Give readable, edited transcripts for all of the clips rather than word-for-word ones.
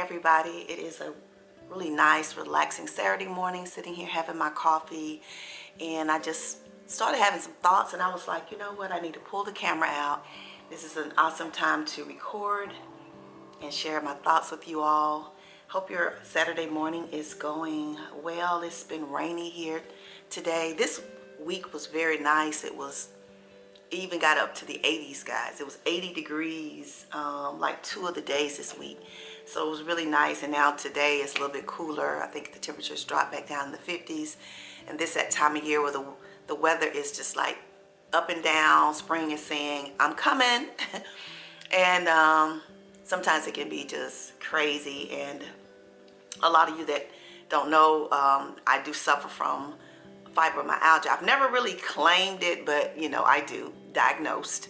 everybody. It is a really nice, relaxing Saturday morning, sitting here having my coffee, and I just started having some thoughts, and I was like, you know what, I need to pull the camera out. This is an awesome time to record and share my thoughts with you all. Hope your Saturday morning is going well. It's been rainy here today. This week was very nice. It even got up to the 80s, guys. It was 80 degrees like 2 of the days this week. So it was really nice. And now today it's a little bit cooler. I think the temperatures dropped back down in the 50s. And this that time of year where the weather is just like up and down. Spring is saying, I'm coming. And sometimes it can be just crazy. And a lot of you that don't know, I do suffer from fibromyalgia. I've never really claimed it, but you know, I do, diagnosed.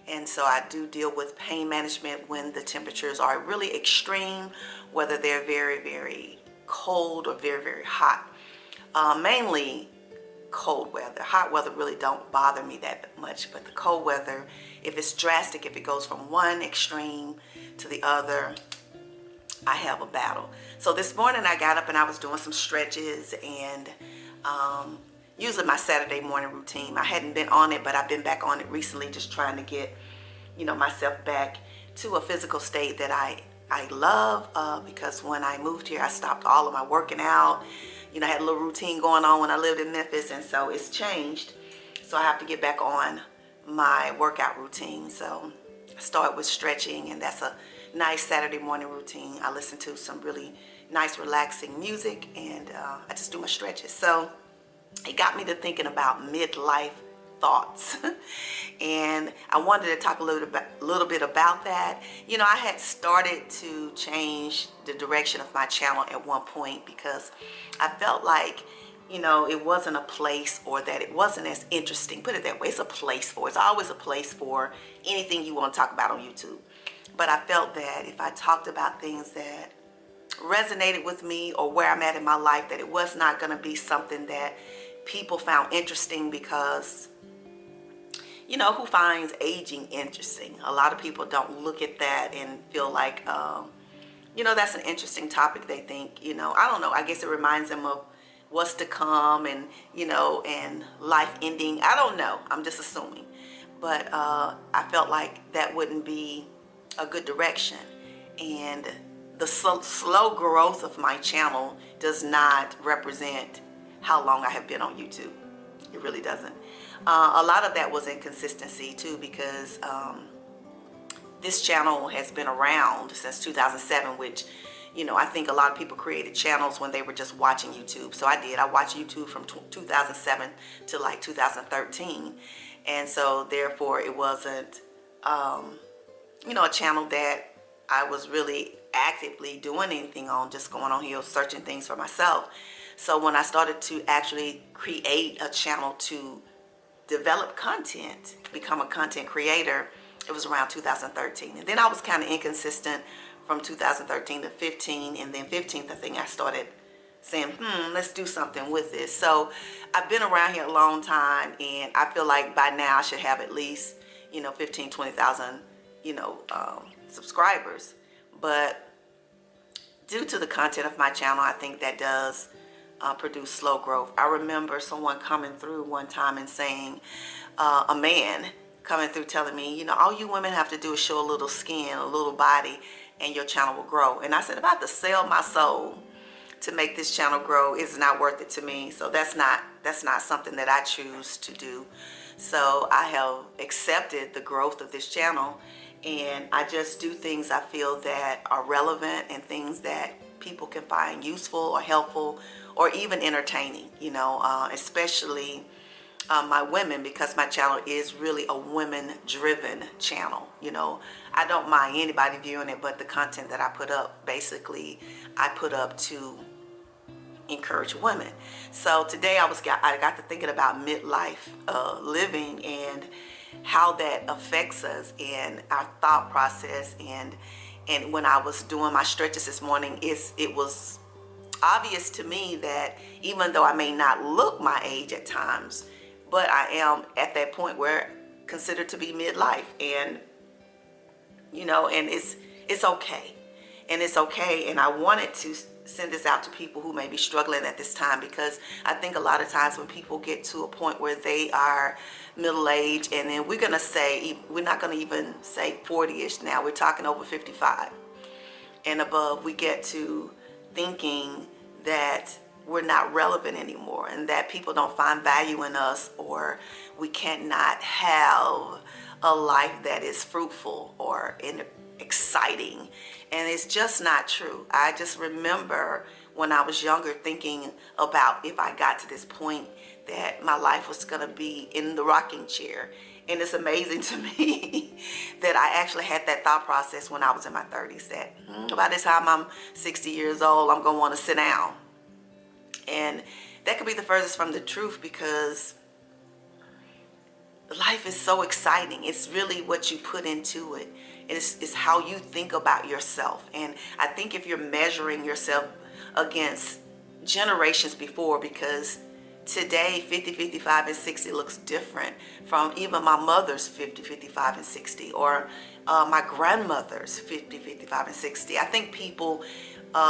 And so I do deal with pain management when the temperatures are really extreme, whether they're very, very cold or very, very hot. Mainly cold weather. Hot weather really don't bother me that much, but the cold weather, if it's drastic, if it goes from one extreme to the other, I have a battle. So this morning I got up and I was doing some stretches and usually my Saturday morning routine. I hadn't been on it, but I've been back on it recently, just trying to get, you know, myself back to a physical state that I love, because when I moved here, I stopped all of my working out. You know, I had a little routine going on when I lived in Memphis, and so it's changed. So I have to get back on my workout routine. So I start with stretching, and that's a nice Saturday morning routine. I listen to some really nice, relaxing music, and I just do my stretches. So it got me to thinking about midlife thoughts. And I wanted to talk a little bit about that. You know, I had started to change the direction of my channel at one point because I felt like, you know, it wasn't a place, or that it wasn't as interesting. Put it that way. It's a place for, it's always a place for anything you want to talk about on YouTube. But I felt that if I talked about things that resonated with me or where I'm at in my life, that it was not going to be something that people found interesting, because, you know, who finds aging interesting? A lot of people don't look at that and feel like, you know, that's an interesting topic. They think, you know, I don't know, I guess it reminds them of what's to come, and, you know, and life ending. I don't know, I'm just assuming. But I felt like that wouldn't be a good direction. And the slow growth of my channel does not represent how long I have been on YouTube. It really doesn't. A lot of that was inconsistency too, because this channel has been around since 2007, which, you know, I think a lot of people created channels when they were just watching YouTube. So I did. I watched YouTube from 2007 to like 2013. And so therefore it wasn't, you know, a channel that I was really actively doing anything on, just going on here searching things for myself. So when I started to actually create a channel to develop content, become a content creator, it was around 2013. And then I was kind of inconsistent from 2013 to 15, and then 15th, I think I started saying, let's do something with this. So I've been around here a long time, and I feel like by now I should have at least, you know, 15, 20,000, you know, subscribers. But due to the content of my channel, I think that does produce slow growth. I remember someone coming through one time and saying, a man coming through telling me, you know, all you women have to do is show a little skin, a little body, and your channel will grow. And I said, if I have to sell my soul to make this channel grow, it's not worth it to me. So that's not something that I choose to do. So I have accepted the growth of this channel, and I just do things I feel that are relevant and things that people can find useful or helpful or even entertaining, you know, especially my women, because my channel is really a women-driven channel. You know, I don't mind anybody viewing it, but the content that I put up, basically, I put up to encourage women. So today I got to thinking about midlife living and how that affects us and our thought process. And when I was doing my stretches this morning, it was obvious to me that even though I may not look my age at times, but I am at that point where considered to be midlife, and you know, and it's okay. and it's okay. And I wanted to send this out to people who may be struggling at this time, because I think a lot of times when people get to a point where they are middle-aged, and then we're not going to even say 40-ish now, we're talking over 55 and above, we get to thinking that we're not relevant anymore, and that people don't find value in us, or we cannot have a life that is fruitful or exciting. And it's just not true. I just remember when I was younger thinking about, if I got to this point, that my life was going to be in the rocking chair. And it's amazing to me that I actually had that thought process when I was in my 30s, that by the time I'm 60 years old, I'm going to want to sit down. And that could be the furthest from the truth, because life is so exciting. It's really what you put into it. It's how you think about yourself. And I think if you're measuring yourself against generations before, because today 50, 55, and 60 looks different from even my mother's 50, 55, and 60, or my grandmother's 50, 55, and 60. I think people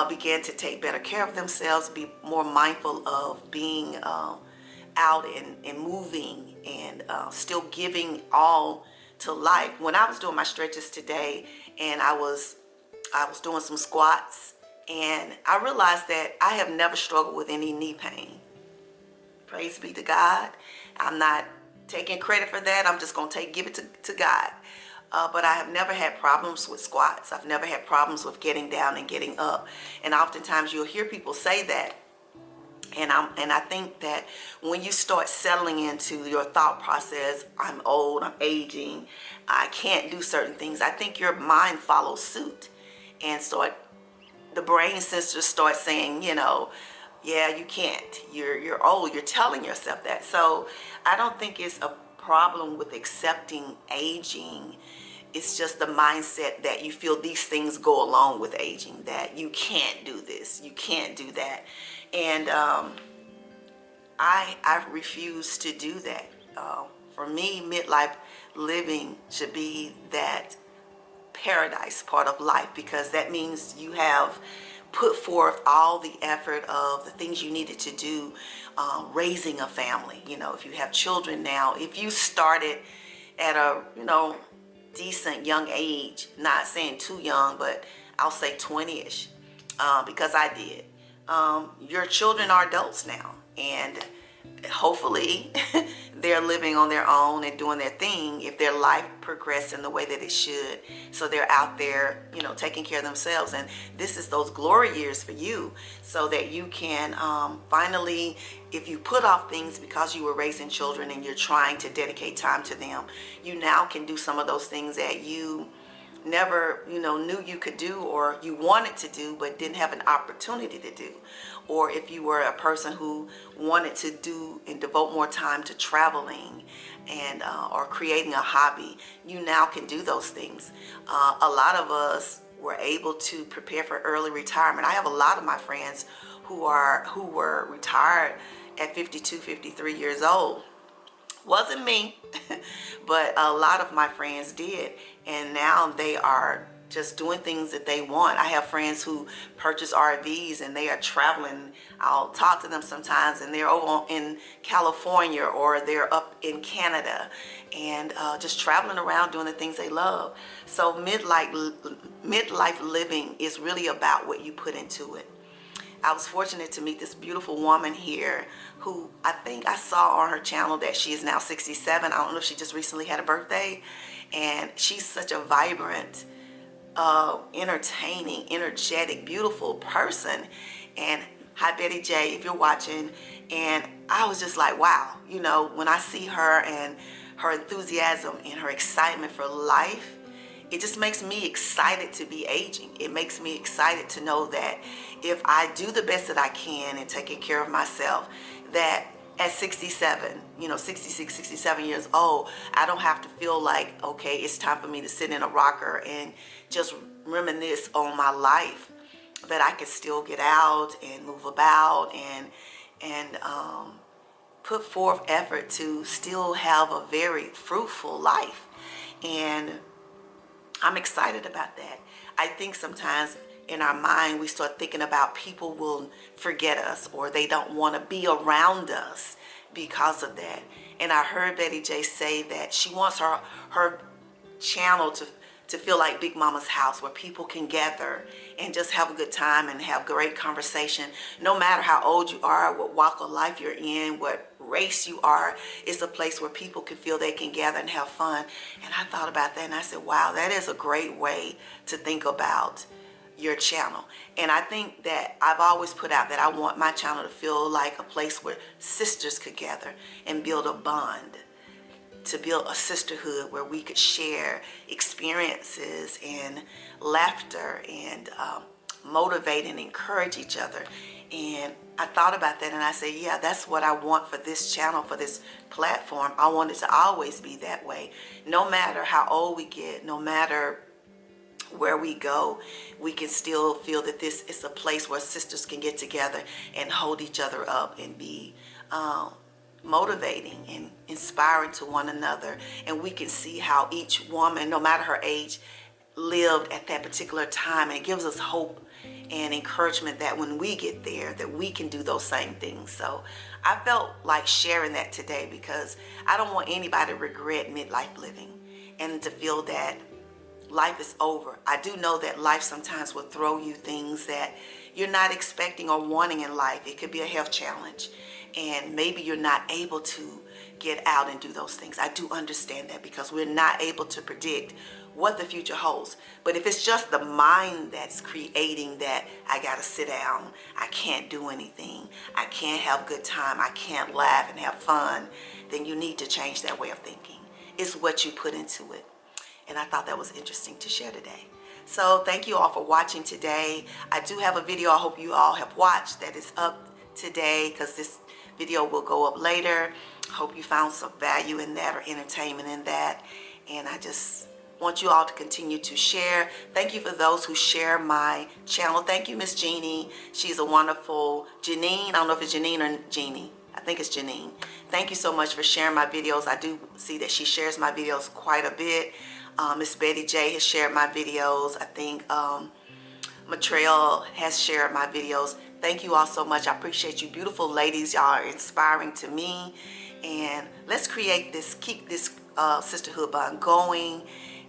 began to take better care of themselves, be more mindful of being out and moving, and still giving all to life. When I was doing my stretches today, and I was doing some squats, and I realized that I have never struggled with any knee pain. Praise be to God. I'm not taking credit for that. I'm just going to give it to God. But I have never had problems with squats. I've never had problems with getting down and getting up. And oftentimes you'll hear people say that. And I think that when you start settling into your thought process, I'm old, I'm aging, I can't do certain things, I think your mind follows suit, and the brain sensors start saying, yeah, you can't, you're old, you're telling yourself that. So I don't think it's a problem with accepting aging. It's just the mindset that you feel these things go along with aging, that you can't do this, you can't do that. And I refuse to do that. For me, midlife living should be that paradise part of life, because that means you have put forth all the effort of the things you needed to do, raising a family. If you have children now, if you started at a decent young age, not saying too young, but I'll say 20-ish, because I did. Your children are adults now, and hopefully they're living on their own and doing their thing if their life progressed in the way that it should. So they're out there, taking care of themselves. And this is those glory years for you, so that you can finally, if you put off things because you were raising children and you're trying to dedicate time to them, you now can do some of those things that you never knew you could do, or you wanted to do but didn't have an opportunity to do. Or if you were a person who wanted to do and devote more time to traveling and or creating a hobby, you now can do those things. A lot of us were able to prepare for early retirement. I have a lot of my friends who were retired at 52, 53 years old. Wasn't me, but a lot of my friends did, and now they are just doing things that they want. I have friends who purchase RVs and they are traveling. I'll talk to them sometimes, and they're over in California, or they're up in Canada, and just traveling around doing the things they love. So midlife living is really about what you put into it. I was fortunate to meet this beautiful woman here who I think I saw on her channel that she is now 67. I don't know if she just recently had a birthday. And she's such a vibrant, entertaining, energetic, beautiful person. And hi, Betty J, if you're watching. And I was just like, wow, when I see her and her enthusiasm and her excitement for life, it just makes me excited to be aging. It makes me excited to know that if I do the best that I can in taking care of myself, that at 67, 66, 67 years old, I don't have to feel like, okay, it's time for me to sit in a rocker and just reminisce on my life. That I can still get out and move about and put forth effort to still have a very fruitful life. And I'm excited about that. I think sometimes in our mind, we start thinking about people will forget us or they don't want to be around us because of that. And I heard Betty J say that she wants her channel to feel like Big Mama's house, where people can gather and just have a good time and have great conversation. No matter how old you are, what walk of life you're in, what race you are, it's a place where people can feel they can gather and have fun. And I thought about that and I said, wow, that is a great way to think about your channel. And I think that I've always put out that I want my channel to feel like a place where sisters could gather and build a bond, to build a sisterhood where we could share experiences and laughter and motivate and encourage each other. And I thought about that and I said, yeah, that's what I want for this channel, for this platform. I want it to always be that way. No matter how old we get, no matter where we go, we can still feel that this is a place where sisters can get together and hold each other up and be motivating and inspiring to one another. And we can see how each woman, no matter her age, lived at that particular time, and it gives us hope and encouragement that when we get there that we can do those same things. So I felt like sharing that today because I don't want anybody to regret midlife living and to feel that life is over. I do know that life sometimes will throw you things that you're not expecting or wanting in life. It could be a health challenge and maybe you're not able to get out and do those things. I do understand that because we're not able to predict what the future holds. But if it's just the mind that's creating that, I gotta sit down, I can't do anything, I can't have a good time, I can't laugh and have fun, then you need to change that way of thinking. It's what you put into it. And I thought that was interesting to share today. So thank you all for watching today. I do have a video I hope you all have watched that is up today, because this video will go up later. Hope you found some value in that or entertainment in that. And I just want you all to continue to share. Thank you for those who share my channel. Thank you, Miss Jeannie. She's a wonderful Jeanine. I don't know if it's Jeanine or Jeannie. I think it's Jeanine. Thank you so much for sharing my videos. I do see that she shares my videos quite a bit. Miss Betty J has shared my videos. I think Matrell has shared my videos. Thank you all so much. I appreciate you beautiful ladies. Y'all are inspiring to me. And let's create this, keep this sisterhood bond going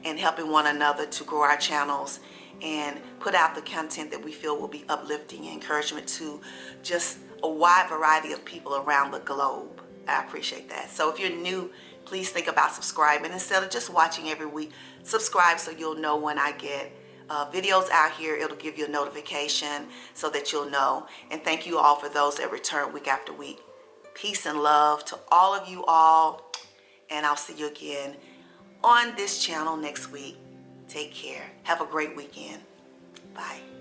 and helping one another to grow our channels and put out the content that we feel will be uplifting and encouragement to just a wide variety of people around the globe. I appreciate that. So if you're new, please think about subscribing. Instead of just watching every week, subscribe so you'll know when I get videos out here. It'll give you a notification so that you'll know. And thank you all for those that return week after week. Peace and love to all of you all. And I'll see you again on this channel next week. Take care. Have a great weekend. Bye.